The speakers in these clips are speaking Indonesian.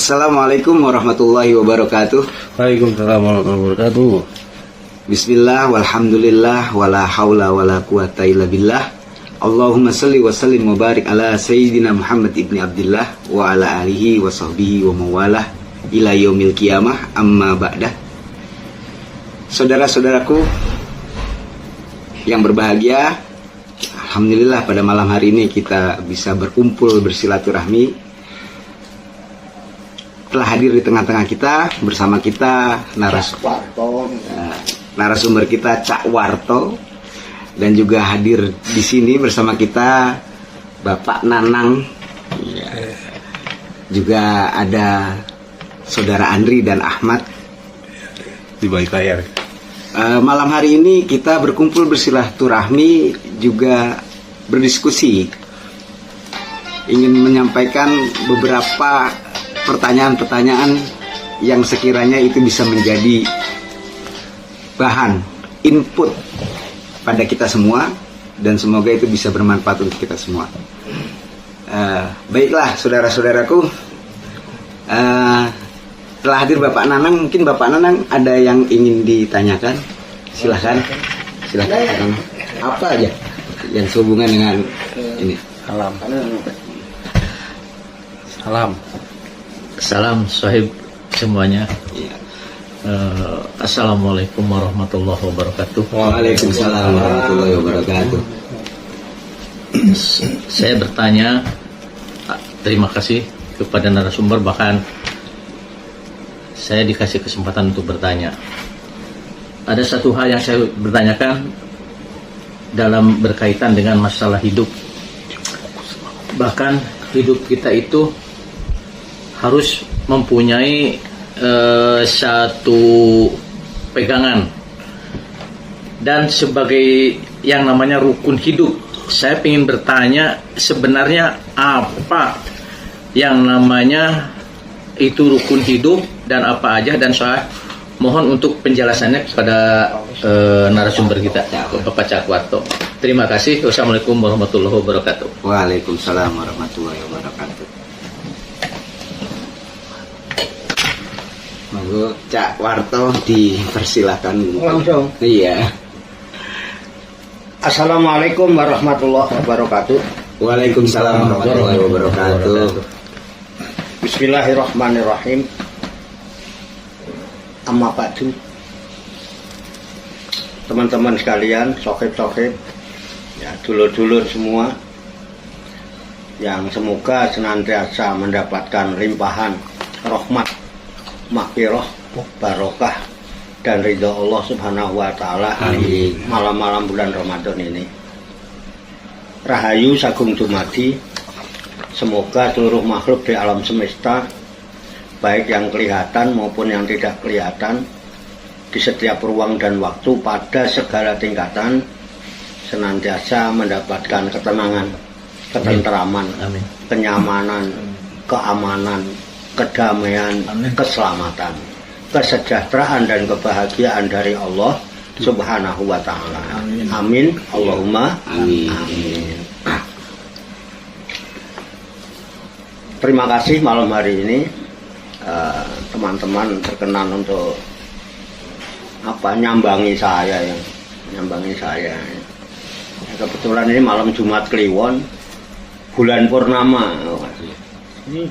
Assalamualaikum warahmatullahi wabarakatuh. Waalaikumsalam warahmatullahi wabarakatuh. Bismillah, walhamdulillah, wala hawla wala quwata illa billah. Allahumma salli wa sallim wa barik ala Sayyidina Muhammad ibni Abdillah wa ala alihi wa sahbihi wa mawalah ila yaumil qiyamah, amma ba'dah. Saudara-saudaraku yang berbahagia, alhamdulillah pada malam hari ini kita bisa berkumpul bersilaturahmi. Telah hadir di tengah-tengah kita, bersama kita narasumber kita Cak Warto, dan juga hadir di sini bersama kita Bapak Nanang, juga ada Saudara Andri dan Ahmad Di balik layar. Malam hari ini kita berkumpul bersilaturahmi, juga berdiskusi, ingin menyampaikan beberapa pertanyaan-pertanyaan yang sekiranya itu bisa menjadi bahan input pada kita semua, dan semoga itu bisa bermanfaat untuk kita semua. Baiklah saudara-saudaraku, telah hadir Bapak Nanang. Mungkin Bapak Nanang ada yang ingin ditanyakan, silahkan. Apa aja yang sehubungan dengan ini? Salam sahib semuanya. Ya. Assalamualaikum warahmatullahi wabarakatuh. Waalaikumsalam warahmatullahi wabarakatuh. Saya bertanya, terima kasih kepada narasumber, bahkan saya dikasih kesempatan untuk bertanya. Ada satu hal yang saya bertanyakan dalam berkaitan dengan masalah hidup. Bahkan hidup kita itu harus mempunyai satu pegangan, dan sebagai yang namanya rukun hidup, saya ingin bertanya sebenarnya apa yang namanya itu rukun hidup dan apa aja, dan saya mohon untuk penjelasannya kepada narasumber kita, Bapak Cak Warto. Terima kasih. Wassalamualaikum warahmatullahi wabarakatuh. Waalaikumsalam warahmatullahi wabarakatuh. Monggo Cak Warto dipersilakan. Langsung. Iya. Assalamualaikum warahmatullahi wabarakatuh. Waalaikumsalam warahmatullahi wabarakatuh. Bismillahirrahmanirrahim. Amma ba'du. Teman-teman sekalian, sohib-sohib, ya, dulur-dulur semua, yang semoga senantiasa mendapatkan limpahan rahmat, maghfirah, barokah, dan ridho Allah Subhanahu wa Ta'ala di malam-malam bulan Ramadan ini. Rahayu sagung dumadi, semoga seluruh makhluk di alam semesta, baik yang kelihatan maupun yang tidak kelihatan, di setiap ruang dan waktu pada segala tingkatan, senantiasa mendapatkan ketenangan, ketenteraman, kenyamanan, keamanan, kedamaian, keselamatan, kesejahteraan dan kebahagiaan dari Allah Subhanahu wa Ta'ala. Amin. Allahumma amin. Terima kasih malam hari ini teman-teman berkenan untuk nyambangi saya. Kebetulan ini malam Jumat Kliwon, bulan purnama. Ini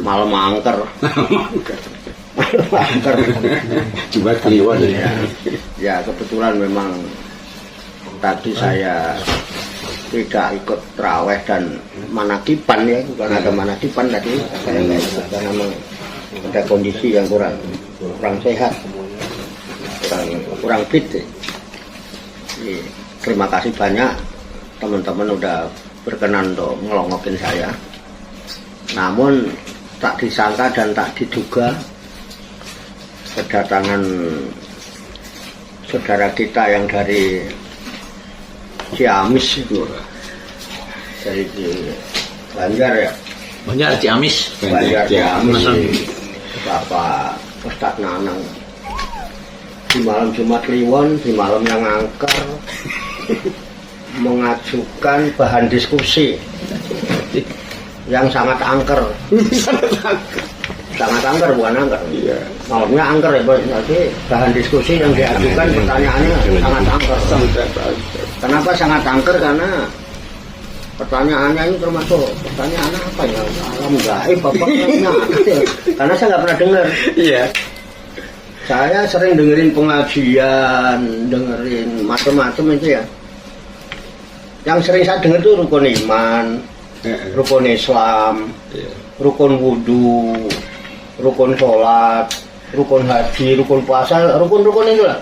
malam angker. Jumat Kliwon ya. Ya, kebetulan memang tadi saya tidak ikut terawih dan manakipan, ya, bukan ada manakipan tadi, saya nggak ikut karena memang ada kondisi yang kurang sehat, kurang fit. Terima kasih banyak teman-teman udah berkenan untuk ngelongokin saya. Namun tak disangka dan tak diduga kedatangan saudara kita yang dari Ciamis itu, dari Banjar ya. Banjar Ciamis. Banjar Ciamis. Bapak Ustadz Nanang di malam Jumat Kliwon, di malam yang angker, mengajukan bahan diskusi yang sangat angker. sangat angker bukan angker. Iya. Maksudnya angker ya, Bos. Jadi bahan diskusi yang diajukan pertanyaannya sangat angker. Kenapa sangat angker? Karena pertanyaannya ini termasuk pertanyaan apa ya? Alam gaib apa namanya? Karena saya nggak pernah dengar. Iya. Saya sering dengerin pengajian, dengerin macam-macam itu ya. Yang sering saya dengar itu rukun iman, rukun Islam, rukun wudhu, rukun sholat, rukun haji, rukun puasa, rukun-rukun itu lah.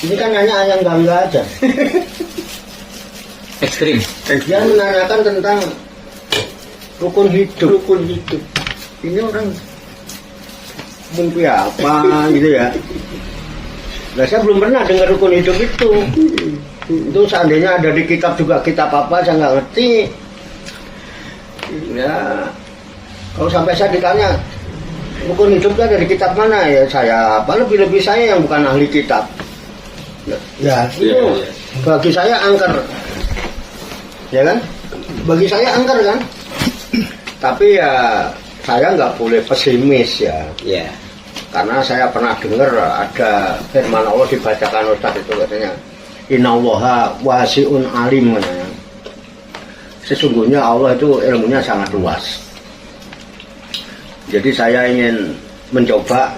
Ini kan hanya yang enggak aja. Ekstrim. Dia menanyakan tentang rukun hidup. Rukun hidup. Ini orang mimpi apa gitu ya. Nah, saya belum pernah dengar rukun hidup itu. Itu seandainya ada di kitab juga, kitab apa saya nggak ngerti. Ya, kalau sampai saya ditanya rukun hidup itu ada di kitab mana ya, saya apa lebih saya yang bukan ahli kitab. Ya, itu bagi saya angker. Ya kan? Bagi saya angker kan? Tapi ya saya nggak boleh pesimis ya. Ya. Karena saya pernah dengar ada firman Allah dibacakan Ustaz itu katanya, Innallaha wasi'un alim katanya. Sesungguhnya Allah itu ilmunya sangat luas. Jadi saya ingin mencoba.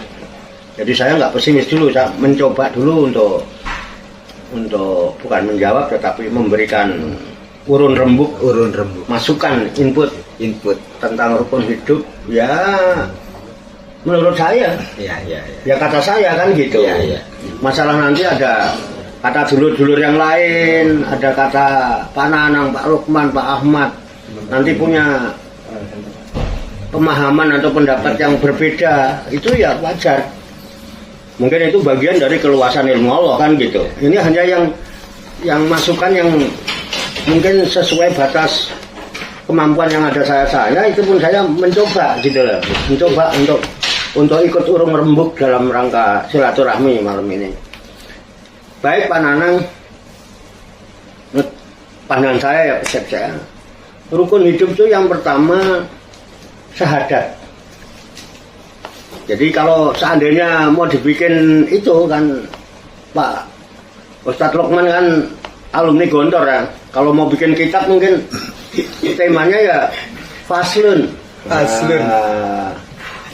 Jadi saya nggak pesimis dulu, saya mencoba dulu untuk bukan menjawab tetapi memberikan urun rembuk masukan input tentang rukun hidup ya menurut saya ya kata saya kan gitu. Masalah nanti ada kata dulur-dulur yang lain, ada kata Pak Nanang, Pak Lukman, Pak Ahmad nanti punya pemahaman atau pendapat yang berbeda, itu ya wajar. Mungkin itu bagian dari keluasan ilmu Allah kan gitu. Ini hanya yang masukan yang mungkin sesuai batas kemampuan yang ada saya itu pun saya mencoba gitu loh. Mencoba untuk ikut urung rembuk dalam rangka silaturahmi malam ini. Baik Pak Nanang, pandangan saya ya persepsi saya. Rukun hidup itu yang pertama syahadat. Jadi kalau seandainya mau dibikin itu kan Pak Ustadz Lukman kan alumni Gontor ya. Kalau mau bikin kitab mungkin temanya ya faslun.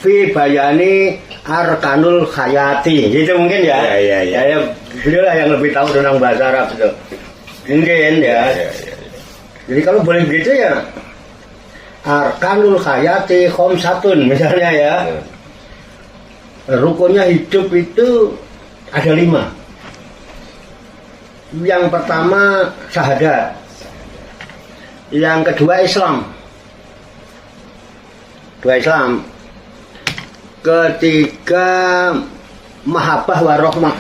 Fi bayani arkanul khayati. Gitu mungkin ya. Ya, beliau lah yang lebih tahu tentang bahasa Arab itu. Mungkin ya. Jadi kalau boleh begitu ya arkanul khayati khomsatun misalnya ya. Rukunnya hidup itu ada 5. Yang pertama syahadat, yang kedua Islam, ketiga mahabbah warohmah,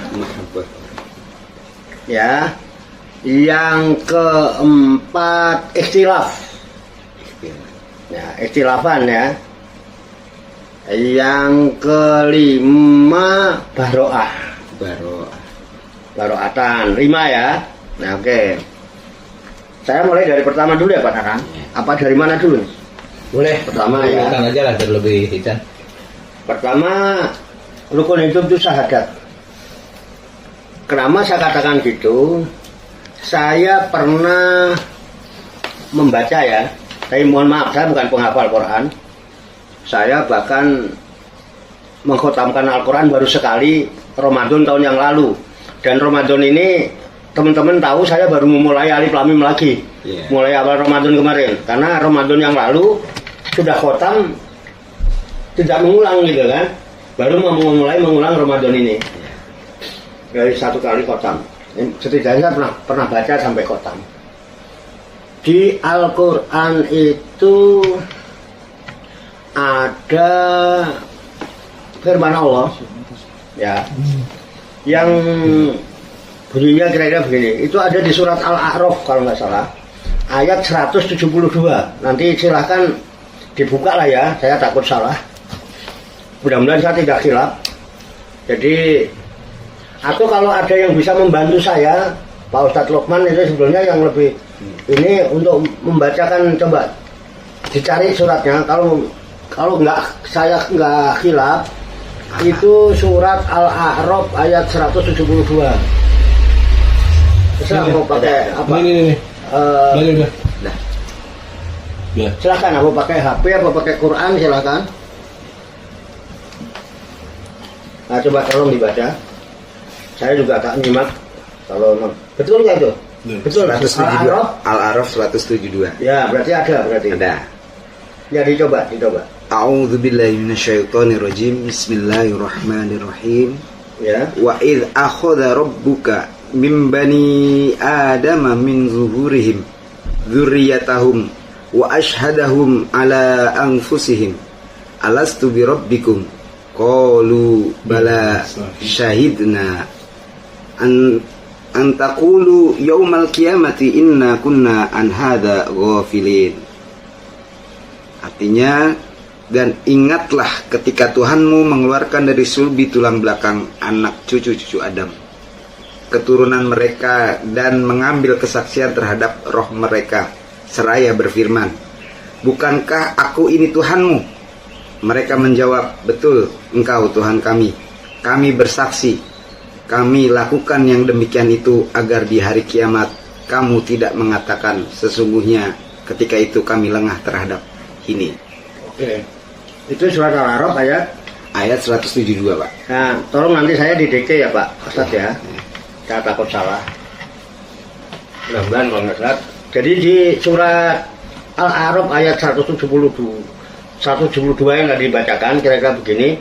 ya, yang keempat ikhtilaf, ya, ikhtilafan ya. Yang kelima baroatan 5 ya. Nah oke. Saya mulai dari pertama dulu ya Pak Nanang. Apa dari mana dulu? Boleh. Pertama ya. Bukan aja lah terlebih hitam. Pertama rukun hidup itu syahadat. Kenapa saya katakan gitu? Saya pernah membaca ya. Tapi mohon maaf saya bukan penghafal Quran. Saya bahkan mengkhotamkan Al-Quran baru sekali Ramadan tahun yang lalu. Dan Ramadan ini teman-teman tahu saya baru memulai Alif Lam Mim lagi. Mulai awal Ramadan kemarin. Karena Ramadan yang lalu sudah khotam tidak mengulang gitu kan. Baru mau mengulang Ramadan ini. Dari 1 kali khotam. Setidaknya saya pernah baca sampai khotam. Di Al-Quran itu ada firman Allah ya yang bunyinya kira-kira begini. Itu ada di surat Al-A'raf kalau nggak salah ayat 172. Nanti silahkan dibuka lah ya, saya takut salah, mudah-mudahan saya tidak khilaf. Jadi atau kalau ada yang bisa membantu saya Pak Ustadz Lukman itu sebelumnya yang lebih ini untuk membacakan, coba dicari suratnya. kalau saya nggak khilaf itu surat Al-A'raf ayat 172. Saya mau pakai apa? Ini. Udah. Dah. Ya. Silakan, apa pakai HP apa pakai Quran silakan. Nah, coba tolong dibaca. Saya juga tak nyimak. Kalau betul nggak itu? Betul. 172. Al-A'raf. Al-Araf 172. Ya, berarti ada berarti. Ada. Ya, dicoba. A'udzu billahi minasyaitonir rajim. Bismillahirrahmanirrahim. Ya. Wa idh akhadha rabbuka min bani adama min zuhurihim dzurriyyatahum wa ashhadahum ala anfusihim alastu bi rabbikum qalu bala syahidna an taqulu yaumal qiyamati inna kunna an hadza ghafilin. Artinya, dan ingatlah ketika Tuhanmu mengeluarkan dari sulbi tulang belakang anak cucu-cucu Adam, keturunan mereka, dan mengambil kesaksian terhadap roh mereka, seraya berfirman, bukankah aku ini Tuhanmu? Mereka menjawab, betul, engkau Tuhan kami. Kami bersaksi, kami lakukan yang demikian itu agar di hari kiamat kamu tidak mengatakan sesungguhnya ketika itu kami lengah terhadap ini. Oke. Itu surat Al-A'raf Ayat 172, Pak. Nah, tolong nanti saya didikte ya Pak Ustadz ya. Saya takut salah. Mudah-mudahan kalau nggak salah. Jadi di surat Al-A'raf ayat 172 yang nggak dibacakan kira-kira begini.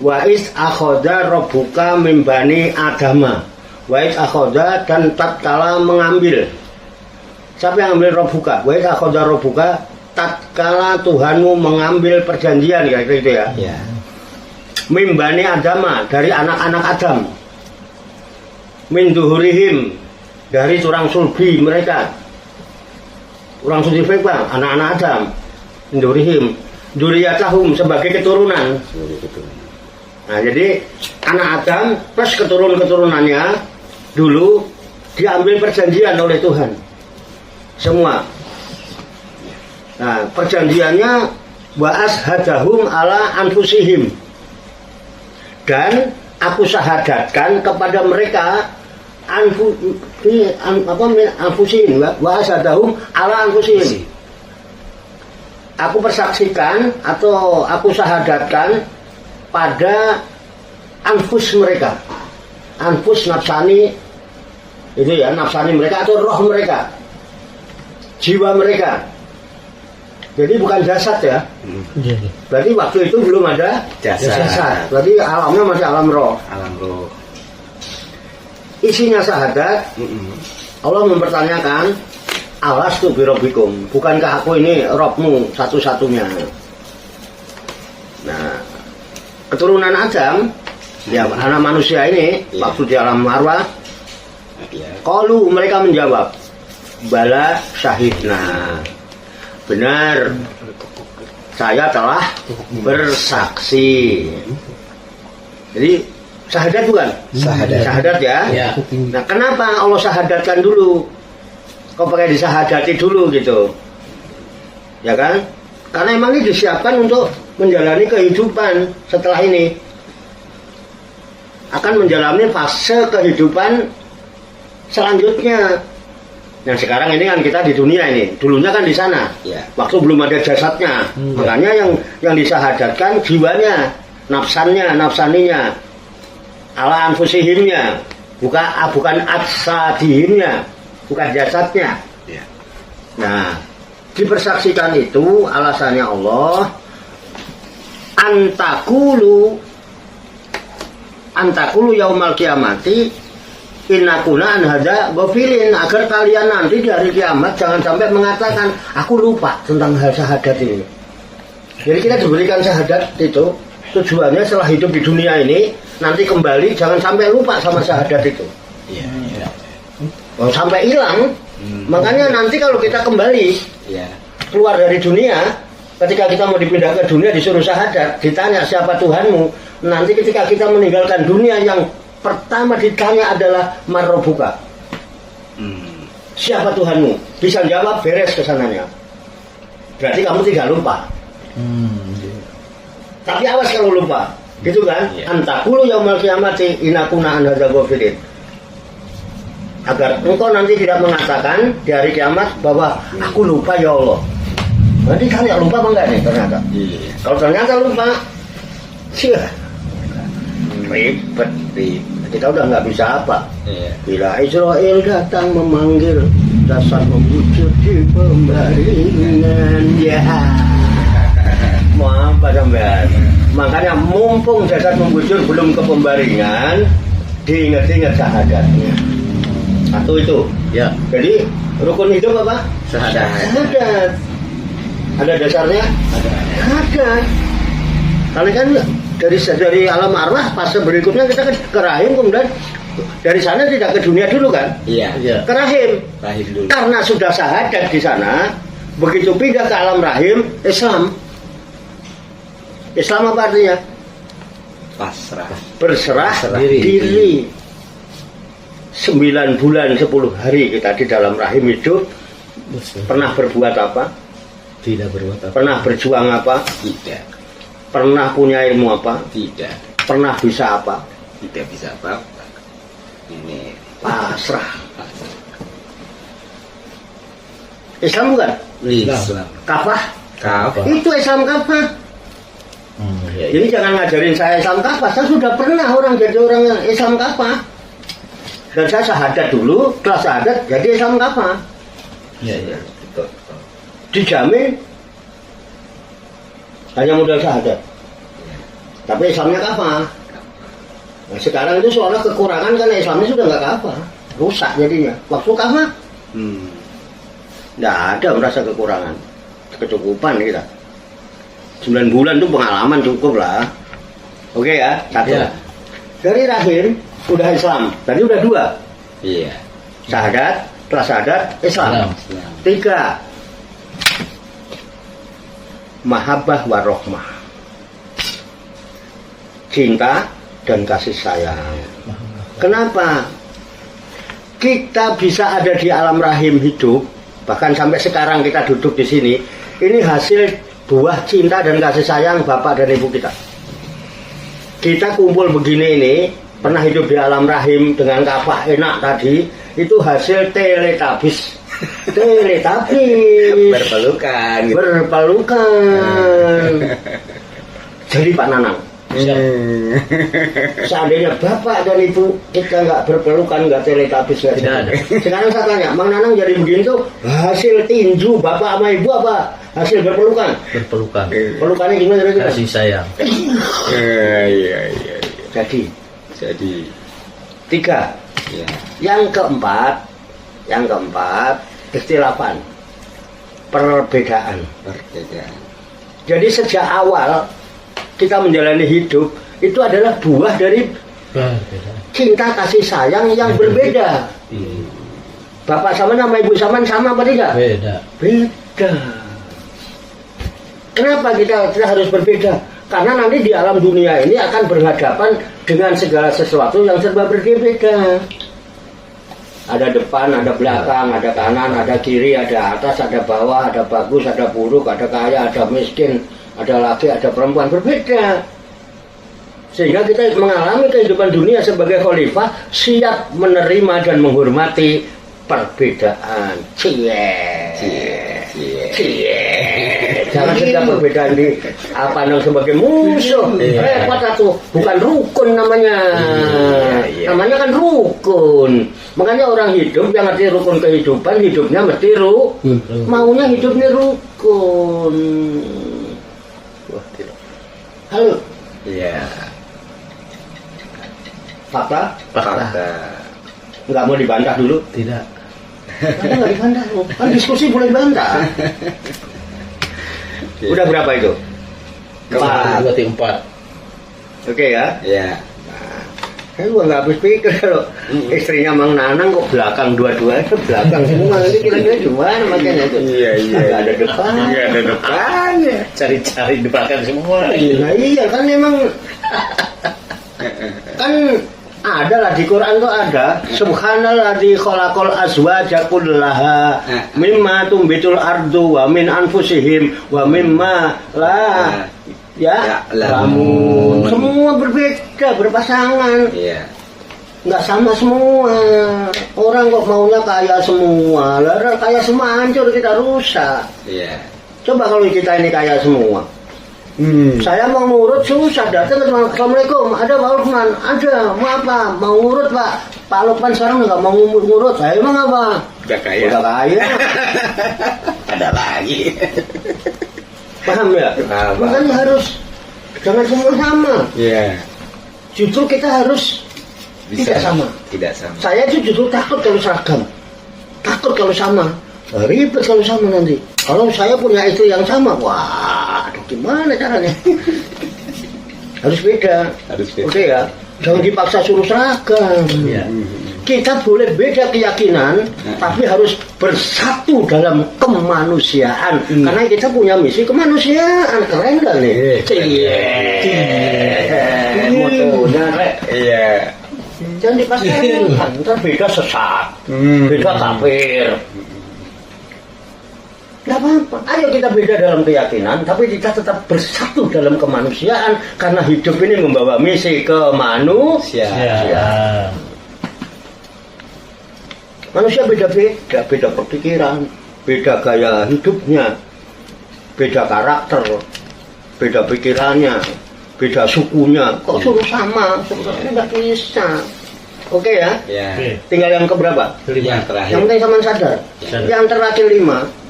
Wa is akhoda rabbuka min bani adama. Wa is akhoda, dan tatkala mengambil. Siapa yang ambil rabbuka? Wa is akhoda rabbuka, tatkala Tuhanmu mengambil perjanjian, kira-kira itu ya. Ya. Min bani adama, dari anak-anak Adam. Min duhurihim, dari turang sulbi mereka. Turang sulbi mereka, anak-anak Adam. Min duhurihim, dzurriyyatahum, sebagai keturunan. Nah, jadi anak Adam plus keturunannya dulu diambil perjanjian oleh Tuhan. Semua. Nah, perjanjiannya wa ashadahum ala anfusihim. Dan aku syahadatkan kepada mereka anfusihim wa ashadahum ala anfusihim. Aku persaksikan atau aku syahadatkan pada anfus mereka, anfus nafsani itu ya, nafsani mereka atau roh mereka, jiwa mereka. Jadi bukan jasad ya. Berarti waktu itu belum ada jasad. Berarti alamnya masih alam roh. Alam roh. Isinya syahadat. Allah mempertanyakan, alastu bi rabbikum, bukankah aku ini Robmu satu-satunya? Nah, keturunan Adam, ya anak manusia ini, waktu di alam arwah, qalu, mereka menjawab, bala syahidna, benar, saya telah bersaksi. Jadi syahadat bukan? Syahadat ya. Nah, kenapa Allah syahadatkan dulu? Kok pakai disahadati dulu gitu? Ya kan? Karena emang ini disiapkan untuk menjalani kehidupan setelah ini. Akan menjalani fase kehidupan selanjutnya. Yang sekarang ini kan kita di dunia ini. Dulunya kan di sana. Waktu belum ada jasadnya. Makanya yang disyahadatkan jiwanya, nafsaninya, ala anfusihimnya. Bukan atsadihimnya, bukan jasadnya. Nah, dipersaksikan itu alasannya Allah antakulu yaumal kiamati innakuna an hadza ghafilin, agar kalian nanti di hari kiamat jangan sampai mengatakan aku lupa tentang hal syahadat ini. Jadi kita diberikan syahadat itu tujuannya setelah hidup di dunia ini nanti kembali jangan sampai lupa sama syahadat itu. Sampai hilang. Makanya nanti kalau kita kembali keluar dari dunia, ketika kita mau dipindah ke dunia disuruh syahadat, ditanya siapa Tuhanmu, nanti ketika kita meninggalkan dunia yang pertama ditanya adalah marrobuka, siapa Tuhanmu, bisa jawab beres kesananya, berarti kamu tidak lupa. Tapi awas kalau lupa, gitu kan? Iya. Antakulu yaumal qiyamati inakuna an hadza ghafilin. Agar engkau nanti tidak mengatakan di hari kiamat bahwa aku lupa ya Allah. Nanti tanya lupa apa enggak nih ternyata? Iya. Kalau ternyata lupa, ribet. Kita udah nggak bisa apa. Iya. Bila Israel datang memanggil, dasar membujur di pembaringan. Ya. Mau apa sampean? Makanya mumpung jasad membujur belum ke pembaringan, diingat-ingat syahadatnya. Satu itu. Ya. Jadi rukun hidup apa? Syahadat. Syahadat. Ada dasarnya? Ada. Karena kan dari alam arwah fase berikutnya kita ke rahim, kemudian dari sana tidak ke dunia dulu kan? Iya. Ya. Ke rahim. Rahim dulu. Karena sudah syahadat di sana, begitu pindah ke alam rahim, Islam. Islam apa artinya? Pasrah. Berserah Diri. diri. 9 bulan 10 hari kita di dalam rahim hidup. Pernah berbuat apa? Tidak berbuat apa. Pernah berjuang apa? Tidak. Pernah punya ilmu apa? Tidak. Pernah bisa apa? Tidak bisa apa-apa. Ini Pasrah. Islam bukan? Islam. Kafah? Kafah. Itu Islam kafah. Ya, ya. Jadi jangan ngajarin saya Islam kafah. Saya sudah pernah orang jadi orang Islam kafah. Dan saya syahadat dulu, setelah syahadat jadi Islam kafah. Ya, ya. Betul. Dijamin hanya modal syahadat. Tapi Islamnya kafah. Nah, sekarang itu soalnya kekurangan karena Islamnya sudah nggak kafah, rusak jadinya. Waktu kafah, nggak ada merasa kekurangan, kecukupan kita. 9 bulan itu pengalaman cukup lah. Oke ya, satu. Ya. Dari rahim udah Islam, tadi udah 2. Iya. Syahadat, setelah syahadat Islam. Islam. 3. Mahabbah warohmah. Cinta dan kasih sayang. Kenapa? Kita bisa ada di alam rahim hidup, bahkan sampai sekarang kita duduk di sini, ini hasil buah cinta dan kasih sayang bapak dan ibu kita. Kita kumpul begini ini, pernah hidup di alam rahim dengan kafah enak tadi, itu hasil teletabis. Teletabis. Berpelukan. Berpelukan. Jadi Pak Nanang, seandainya bapak dan ibu kita nggak berpelukan, nggak teletabis, nggak Tidak ada. Sekarang saya tanya, Mang Nanang jadi begini tuh hasil tinju bapak sama ibu apa? Hasil berpelukan. Berpelukan. Pelukannya gimana kira-kira? Kasih sayang. Iya. Jadi Jadi 3. ya. Yang keempat, ikhtilafan, perbedaan. Perbedaan. Jadi sejak awal kita menjalani hidup itu adalah buah dari Berbeda. cinta kasih sayang yang berbeda. Bapak sama nama ibu sama apa tidak? Beda. Beda. Kenapa kita harus berbeda? Karena nanti di alam dunia ini akan berhadapan dengan segala sesuatu yang serba berbeda. Ada depan, ada belakang, ada kanan, ada kiri, ada atas, ada bawah, ada bagus, ada buruk, ada kaya, ada miskin, ada laki, ada perempuan, berbeda. Sehingga kita mengalami kehidupan dunia sebagai khalifah, siap menerima dan menghormati perbedaan. Cie. Jangan setiap perbedaan di apa nang sebagai musuh. Repot atuh. Bukan rukun namanya. Namanya kan rukun. Makanya orang hidup yang arti rukun kehidupan, hidupnya mesti maunya hidupnya rukun. Wah, tidak. Halo. Iya. Fakta? Fakta. Nggak mau dibantah dulu? Tidak. Kenapa nggak dibantah? Kan diskusi boleh bantah. Udah berapa itu? 4. 4. Oke ya? Iya. Saya juga nggak habis pikir kalau istrinya Mang Nanang kok belakang dua-duanya belakang semua. Nanti kira-kira gimana makanya itu? Iya. Nggak ada depan. Nggak ada depannya. Cari-cari di belakang semua. Nah iya kan memang kan Ada lah di Quran tuh ada. Subhanalladzi khalaqal azwaja kullaha mimma tumbitul ardu wa min anfusihim wa mimma la lamun. Semua berbeda, berpasangan. Iya. Nggak sama semua. Orang kok maunya kaya semua. Lah kaya semua hancur, kita rusak. Iya. Coba kalau kita ini kaya semua. Saya mau ngurut susah, datang ke teman, Assalamualaikum, ada Pak Lukman, ada, mau apa? Mau ngurut Pak. Pak Lukman sekarang nggak mau ngurut, saya emang apa? Udah kaya. Udah kaya. Ada lagi. Paham ya? Paham. Makanya harus jangan semua sama. Iya. Justru kita harus tidak sama. Tidak sama. Saya itu justru takut kalau seragam, takut kalau sama, ribet kalau sama nanti. Kalau saya punya istri yang sama, wah, aduh, gimana caranya? Harus beda. Harus beda. Oke ya, jangan dipaksa suruh seragam. Ya. Kita boleh beda keyakinan, tapi harus bersatu dalam kemanusiaan. Karena kita punya misi kemanusiaan. Keren gak nih? Iya. Motonya, Rek. Iya. Jangan dipaksakan, ntar beda sesat, beda kafir. Gak apa-apa, ayo kita beda dalam keyakinan, tapi kita tetap bersatu dalam kemanusiaan. Karena hidup ini membawa misi kemanusiaan. Ya. Manusia beda-beda, beda perpikiran, beda gaya hidupnya, beda karakter, beda pikirannya, beda sukunya. Kok suruh sama? Sebenarnya nggak bisa. Oke ya? Iya. Oke. Tinggal yang keberapa? Yang terakhir. Yang penting sama sadar. Sadar. Yang terakhir 5.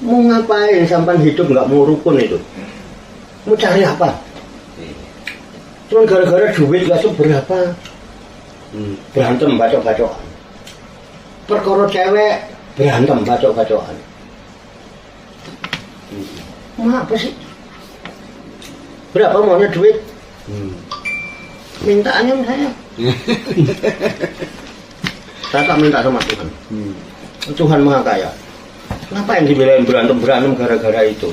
Mau ngapain sampai hidup nggak mau rukun itu? Mau cari apa? Cuma gara-gara duit nggak seberapa. Berantem bacok-bacokan. Perkara cewek berantem bacok-bacokan. Mau apa sih? Berapa maunya duit? Mintaannya saya. Saya tak minta sama Tuhan. Tuhan Maha Kaya. Ngapain dibelain berantem gara-gara itu?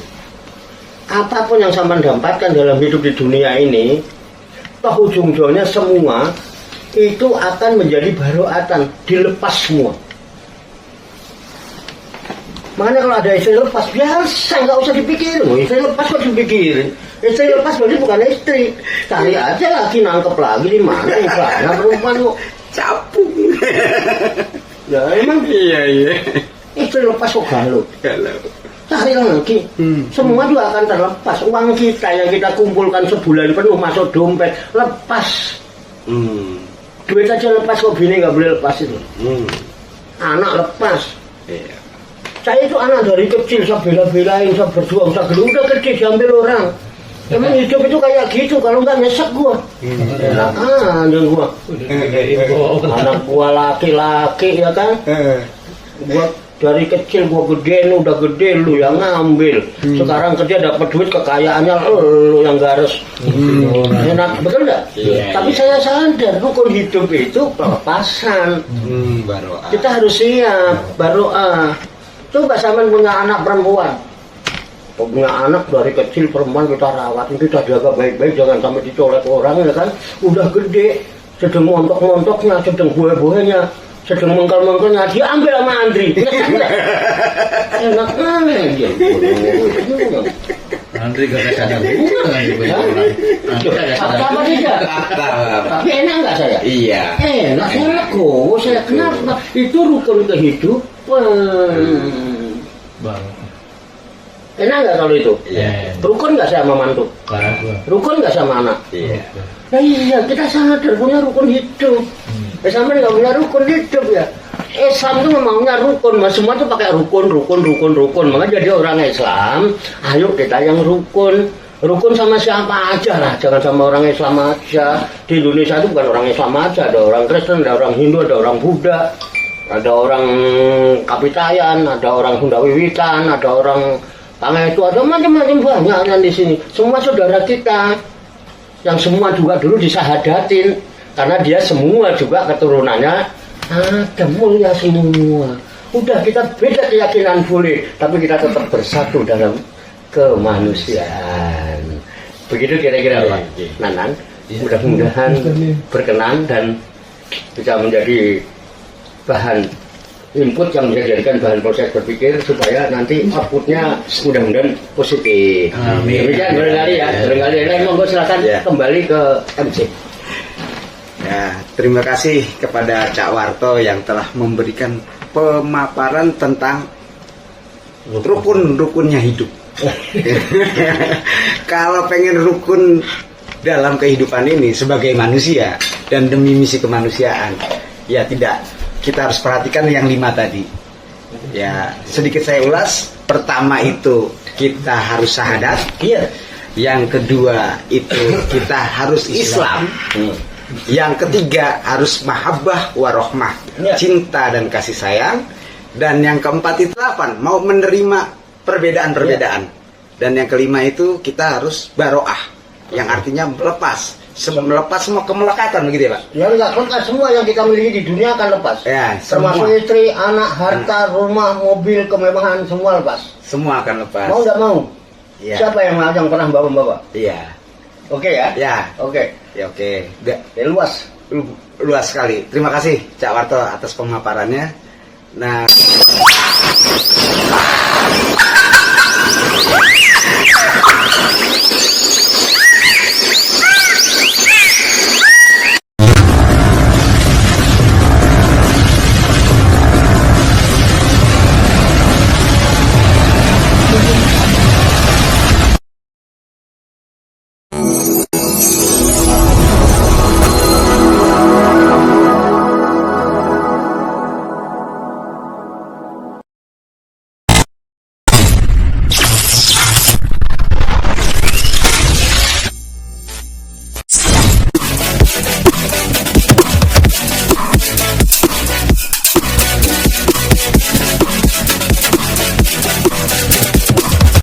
Apapun yang sampean dapatkan dalam hidup di dunia ini, toh ujung-ujungnya semua itu akan menjadi baroatan, dilepas semua. Makanya kalau ada istri lepas, biasa, nggak usah dipikirin. Istri lepas kok dipikirin? Istri lepas berarti bukan istri. Cari aja lagi, nangkep lagi di mana? Ikhlasnya perempuan kok Capung. ya emang Iya. istri lepas kok galau. Kalau. Cari lagi, semua juga akan terlepas. Uang kita yang kita kumpulkan sebulan penuh masuk dompet, lepas. Duit aja lepas, kok bini nggak boleh lepas itu. Anak lepas. Iya. Saya itu anak dari kecil, saya bela-belain, saya berjuang, saya gede, udah gede diambil orang. Emang hidup itu kayak gitu, kalau nggak nyesek gua. Enak aja gua. Anak gua laki-laki ya kan. Gua dari kecil gua gede, udah gede lu yang ngambil. Sekarang kerja dapat duit, kekayaannya lu yang garis. Enak, betul nggak? Iya, Tapi saya sadar rukun hidup itu pelepasan. Baru. Kita harus siap, baru coba sampean punya anak perempuan. Punya anak dari kecil perempuan, kita rawat, kita jaga baik-baik, jangan sampai dicolek orang ya kan. Udah gede, sedang montok-montoknya, sedang buah-buahnya, sedang mengkel-mengkelnya, diambil sama Andri. Enak aja. Andri gak sadar. Apa tidak? Tapi enak nggak saya? Iya. Enak, saya legowo, saya kenapa? Itu rukun kehidupan. Bang. Enak nggak kalau itu? Iya. Rukun nggak saya sama mantu? Rukun nggak sama anak? Iya. Nah iya, kita sadar punya rukun hidup. Sampai nggak punya rukun hidup ya. Islam itu memangnya rukun, mas semua tuh pakai rukun. Makanya jadi orang Islam, ayo kita yang rukun. Rukun sama siapa aja lah, jangan sama orang Islam aja. Di Indonesia itu bukan orang Islam aja, ada orang Kristen, ada orang Hindu, ada orang Buddha, ada orang Kapitayan, ada orang Sunda Wiwitan, ada orang Pangestu, ada macam-macam banyak yang di sini. Semua saudara kita, yang semua juga dulu disahadatin, karena dia semua juga keturunannya ada mulia semua. Udah kita beda keyakinan boleh, tapi kita tetap bersatu dalam kemanusiaan. Begitu kira-kira Pak Nanan. mudah-mudahan berkenan dan bisa menjadi bahan input yang bisa dijadikan bahan proses berpikir supaya nanti outputnya mudah-mudahan positif. Amin. Demikian barangkali ya, barangkali monggo silakan kembali ke MC. Ya, terima kasih kepada Cak Warto yang telah memberikan pemaparan tentang rukun-rukunnya hidup. Kalau pengen rukun dalam kehidupan ini sebagai manusia dan demi misi kemanusiaan, ya tidak, kita harus perhatikan yang 5 tadi. Ya, sedikit saya ulas. Pertama itu kita harus syahadat. Iya. Yang kedua itu kita harus Islam. Yang ketiga harus mahabbah warohmah, Ya. cinta dan kasih sayang. Dan yang keempat itu apa? Mau menerima perbedaan-perbedaan. Dan yang kelima itu kita harus baroah, yang artinya melepas, melepas semua kemelekatan, begitu ya Pak? Ya enggak, lepas semua yang kita miliki di dunia akan lepas. Ya, Termasuk semua. istri, anak, harta, rumah, mobil, kemewahan, semua lepas. Semua akan lepas. Mau nggak mau? Iya. Siapa yang pernah bawa? Iya. Oke ya? Ya. Oke. Ya oke. Ya, luas. Luas sekali. Terima kasih Cak Warto atas pemaparannya. Nah,